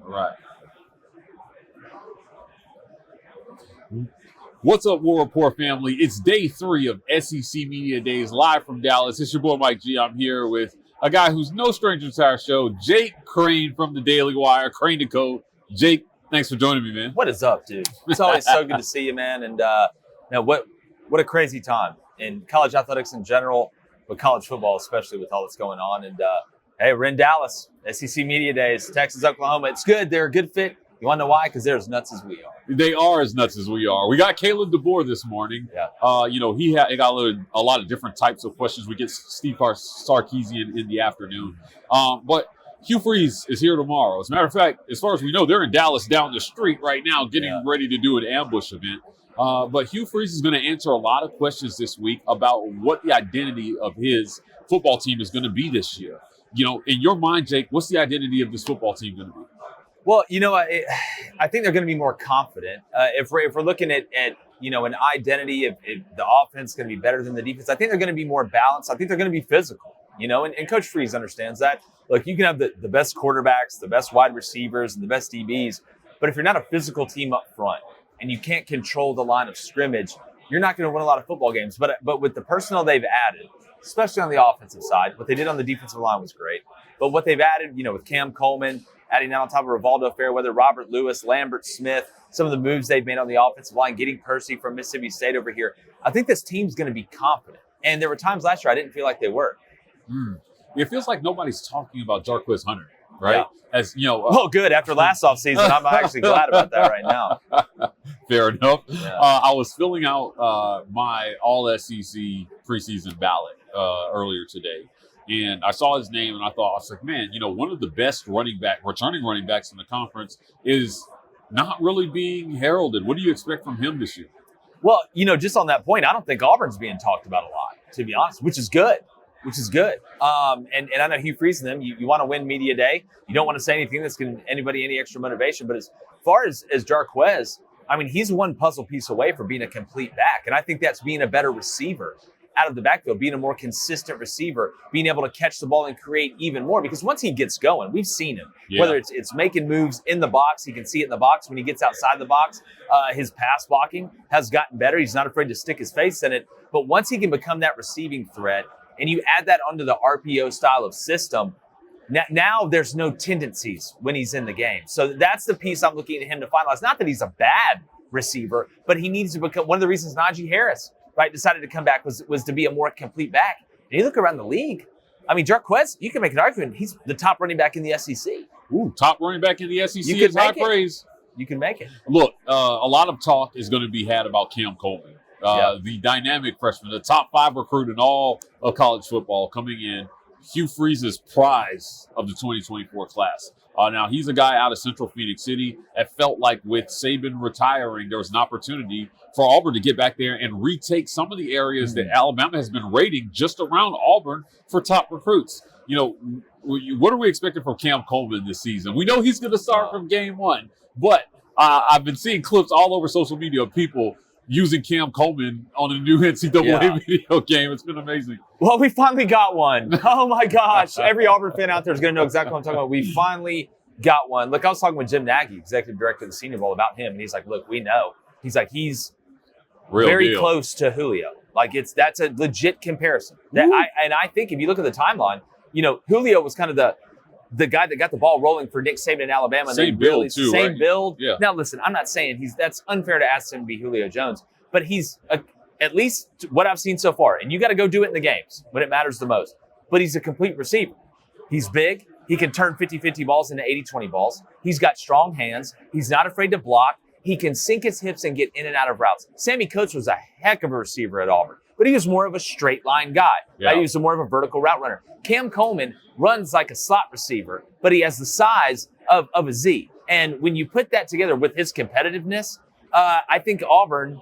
Right. What's up, War Report family? It's day 3 of SEC Media Days live from Dallas. It's your boy Mike G. I'm here with a guy who's no stranger to our show, Jake Crain from the Daily Wire, Crain to Co. Jake, thanks for joining me, man. What is up, dude? It's always so good to see you, man. And what a crazy time in college athletics in general, but college football especially with all that's going on. And hey, we're in Dallas, SEC Media Days, Texas, Oklahoma. It's good. They're a good fit. You want to know why? Because they're as nuts as we are. They are as nuts as we are. We got Caleb DeBoer this morning. Yeah. He got a lot of different types of questions. We get Steve Sarkisian in the afternoon. But Hugh Freeze is here tomorrow. As a matter of fact, as far as we know, they're in Dallas down the street right now getting ready to do an ambush event. But Hugh Freeze is going to answer a lot of questions this week about what the identity of his football team is going to be this year. In your mind, Jake, what's the identity of this football team going to be? Well, I think they're going to be more confident. If we're looking at an identity of the offense is going to be better than the defense, I think they're going to be more balanced. I think they're going to be physical, and Coach Freeze understands that. Look, you can have the best quarterbacks, the best wide receivers, and the best DBs, but if you're not a physical team up front and you can't control the line of scrimmage, you're not going to win a lot of football games. But with the personnel they've added, especially on the offensive side, what they did on the defensive line was great. But what they've added, with Cam Coleman, adding that on top of Rivaldo Fairweather, Robert Lewis, Lambert Smith, some of the moves they've made on the offensive line, getting Percy from Mississippi State over here. I think this team's going to be confident. And there were times last year I didn't feel like they were. It feels like nobody's talking about Jarquez Hunter, right? Yeah. Well, good. After last offseason, I'm actually glad about that right now. Fair enough. Yeah. I was filling out my All-SEC preseason ballot earlier today. And I saw his name, and I was like, man, one of the best returning running backs in the conference is not really being heralded. What do you expect from him this year? Well, just on that point, I don't think Auburn's being talked about a lot, to be honest, which is good. And I know Hugh Freeze and them, you want to win media day. You don't want to say anything that's giving anybody any extra motivation. But as far as Jarquez, he's one puzzle piece away from being a complete back. And I think that's being a better receiver out of the backfield, being a more consistent receiver, being able to catch the ball and create even more. Because once he gets going, we've seen him, whether it's making moves in the box, he can see it in the box. When he gets outside the box, his pass blocking has gotten better. He's not afraid to stick his face in it. But once he can become that receiving threat, and you add that onto the RPO style of system, now there's no tendencies when he's in the game. So that's the piece I'm looking at him to finalize. Not that he's a bad receiver, but he needs to become one of the reasons Najee Harris decided to come back was to be a more complete back. And you look around the league, Jarquez, you can make an argument he's the top running back in the SEC. Ooh, top running back in the SEC is high praise. You can make it. Look, a lot of talk is going to be had about Cam Coleman, the dynamic freshman, the top 5 recruit in all of college football coming in, Hugh Freeze's prize of the 2024 class. Now, he's a guy out of Central Phoenix City. It felt like with Saban retiring, there was an opportunity for Auburn to get back there and retake some of the areas that Alabama has been rating just around Auburn for top recruits. What are we expecting from Cam Coleman this season? We know he's going to start from game 1, but I've been seeing clips all over social media of people using Cam Coleman on a new NCAA video game. It's been amazing. Well, we finally got one. Oh, my gosh. Every Auburn fan out there is going to know exactly what I'm talking about. We finally got one. Look, I was talking with Jim Nagy, executive director of the Senior Bowl, about him, and he's like, look, we know. He's like, he's real very deal. Close to Julio. That's a legit comparison. I think if you look at the timeline, Julio was kind of the guy that got the ball rolling for Nick Saban in Alabama. Same build, too, Same right? build. Yeah. Now, listen, I'm not saying that's unfair to ask him to be Julio Jones, but he's at least what I've seen so far. And you got to go do it in the games when it matters the most. But he's a complete receiver. He's big. He can turn 50-50 balls into 80-20 balls. He's got strong hands. He's not afraid to block. He can sink his hips and get in and out of routes. Sammy Coates was a heck of a receiver at Auburn, but he was more of a straight line guy. Yeah. Right? He was more of a vertical route runner. Cam Coleman runs like a slot receiver, but he has the size of a Z. And when you put that together with his competitiveness, I think Auburn,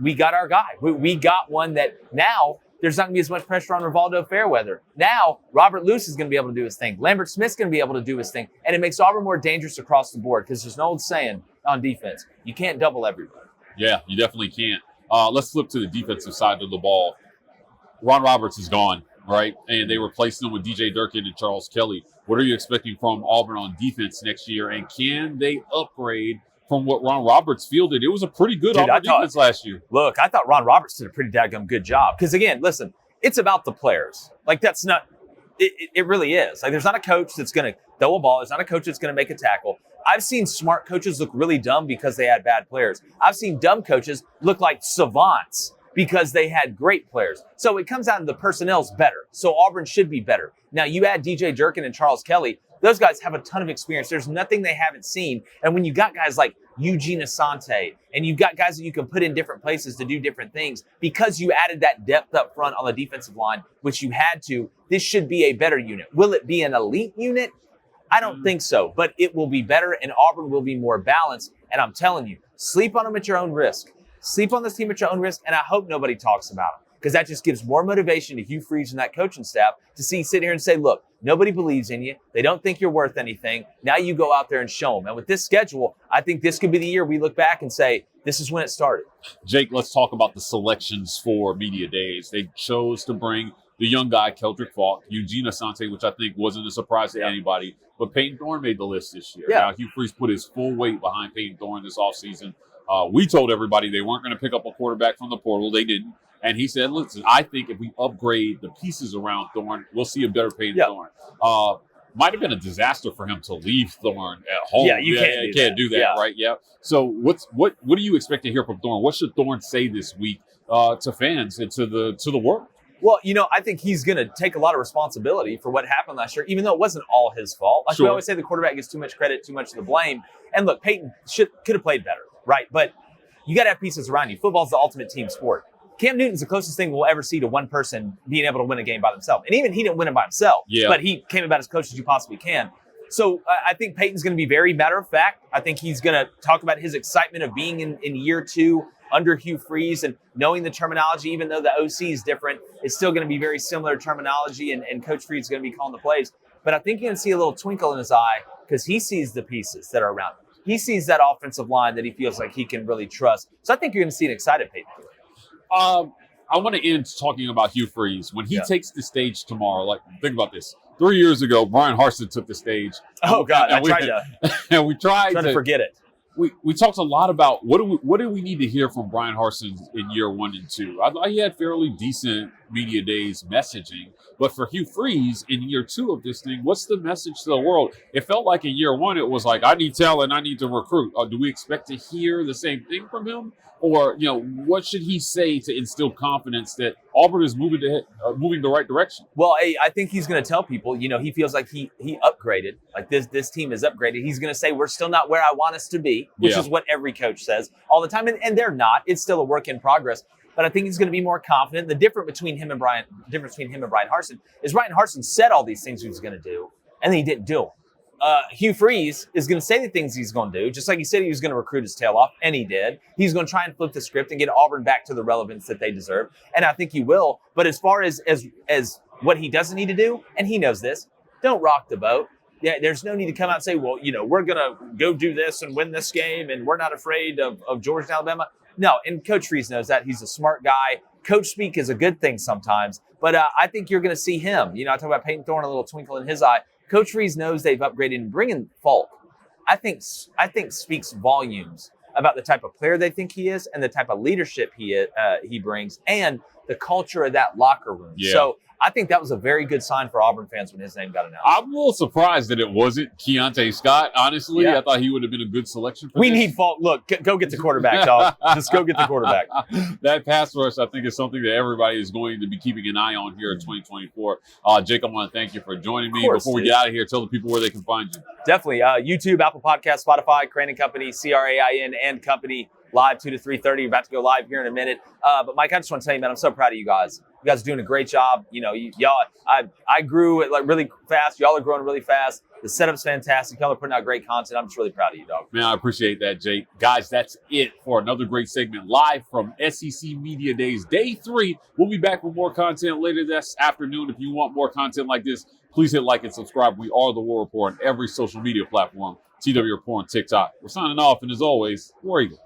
we got our guy. We got one that now there's not going to be as much pressure on Rivaldo Fairweather. Now, Robert Lewis is going to be able to do his thing. Lambert Smith's going to be able to do his thing. And it makes Auburn more dangerous across the board because there's an old saying on defense, you can't double everybody. Yeah, you definitely can't. Let's flip to the defensive side of the ball. Ron Roberts is gone, right? And they replaced him with DJ Durkin and Charles Kelly. What are you expecting from Auburn on defense next year? And can they upgrade from what Ron Roberts fielded? It was a pretty good Auburn defense last year. Look, I thought Ron Roberts did a pretty daggum good job. Because again, listen, it's about the players. Like that's not, it really is. Like there's not a coach that's going to throw a ball. There's not a coach that's going to make a tackle. I've seen smart coaches look really dumb because they had bad players. I've seen dumb coaches look like savants because they had great players. So it comes down to the personnel's better. So Auburn should be better. Now you add DJ Jerkin and Charles Kelly. Those guys have a ton of experience. There's nothing they haven't seen. And when you got guys like Eugene Asante, and you've got guys that you can put in different places to do different things, because you added that depth up front on the defensive line, which you had to, this should be a better unit. Will it be an elite unit? I don't think so, but it will be better, and Auburn will be more balanced. And I'm telling you, sleep on them at your own risk. Sleep on this team at your own risk, and I hope nobody talks about them, because that just gives more motivation to Hugh Freeze and that coaching staff to sit here and say, look, nobody believes in you. They don't think you're worth anything. Now you go out there and show them. And with this schedule, I think this could be the year we look back and say, this is when it started. Jake, let's talk about the selections for Media Days. They chose to bring the young guy, Keldrick Falk, Eugene Asante, which I think wasn't a surprise to anybody, but Payton Thorne made the list this year. Now, Hugh Freeze put his full weight behind Payton Thorne this offseason. We told everybody they weren't going to pick up a quarterback from the portal. They didn't. And he said, listen, I think if we upgrade the pieces around Thorne, we'll see a better Payton Thorne. Might have been a disaster for him to leave Thorne at home. Yeah, you can't do that, right? Yeah. So what do you expect to hear from Thorne? What should Thorne say this week to fans and to the world? Well, I think he's going to take a lot of responsibility for what happened last year, even though it wasn't all his fault. Like we always say, the quarterback gets too much credit, too much of the blame. And look, Payton could have played better, right? But you got to have pieces around you. Football's the ultimate team sport. Cam Newton's the closest thing we'll ever see to one person being able to win a game by themselves. And even he didn't win it by himself, but he came about as close as you possibly can. So I think Payton's going to be very matter of fact. I think he's going to talk about his excitement of being in year 2 under Hugh Freeze and knowing the terminology, even though the OC is different, it's still going to be very similar terminology, and Coach Freeze is going to be calling the plays. But I think you're going to see a little twinkle in his eye because he sees the pieces that are around him. He sees that offensive line that he feels like he can really trust. So I think you're going to see an excited Payton. I want to end talking about Hugh Freeze. When he takes the stage tomorrow, like, think about this. 3 years ago, Brian Harsin took the stage. Oh, God, and we tried to forget it. We talked a lot about what do we need to hear from Brian Harsin in year 1 and 2. I thought he had fairly decent Media Days messaging, but for Hugh Freeze in year 2 of this thing, what's the message to the world? It felt like in year 1 it was like, I need talent, I need to recruit. Do we expect to hear the same thing from him, or what should he say to instill confidence that Auburn is moving the right direction? Well, I think he's going to tell people, he feels like he upgraded, like this team is upgraded. He's going to say, we're still not where I want us to be, which is what every coach says all the time. And they're not. It's still a work in progress. But I think he's going to be more confident. The difference between him and Brian Harsin is Brian Harsin said all these things he was going to do, and then he didn't do them. Hugh Freeze is going to say the things he's going to do, just like he said he was going to recruit his tail off, and he did. He's going to try and flip the script and get Auburn back to the relevance that they deserve, and I think he will. But as far as what he doesn't need to do, and he knows this, don't rock the boat. Yeah, there's no need to come out and say, well, we're going to go do this and win this game, and we're not afraid of Georgia and Alabama. No, and Coach Freeze knows that. He's a smart guy. Coach speak is a good thing sometimes, but I think you're going to see him. I talk about Payton Thorne, a little twinkle in his eye. Coach Freeze knows they've upgraded, and bringing Falk, I think speaks volumes about the type of player they think he is and the type of leadership he brings and the culture of that locker room. Yeah. So I think that was a very good sign for Auburn fans when his name got announced. I'm a little surprised that it wasn't Keontae Scott, honestly. I thought he would have been a good selection for We need Falk. Look, go get the quarterback, dog. Just go get the quarterback. That pass rush, I think, is something that everybody is going to be keeping an eye on here in 2024. Jake, I want to thank you for joining me. Before we get out of here, tell the people where they can find you. Definitely. YouTube, Apple Podcasts, Spotify, Crain and Company, Crain and Company. Live 2 to 3:30. You're about to go live here in a minute. But Mike, I just want to tell you, man, I'm so proud of you guys. You guys are doing a great job. Y'all, I grew like really fast. Y'all are growing really fast. The setup's fantastic. Y'all are putting out great content. I'm just really proud of you, dog. Man, I appreciate that, Jake. Guys, that's it for another great segment live from SEC Media Days, Day 3. We'll be back with more content later this afternoon. If you want more content like this, please hit like and subscribe. We are The War Report on every social media platform. TW Report on TikTok. We're signing off, and as always, War Eagle.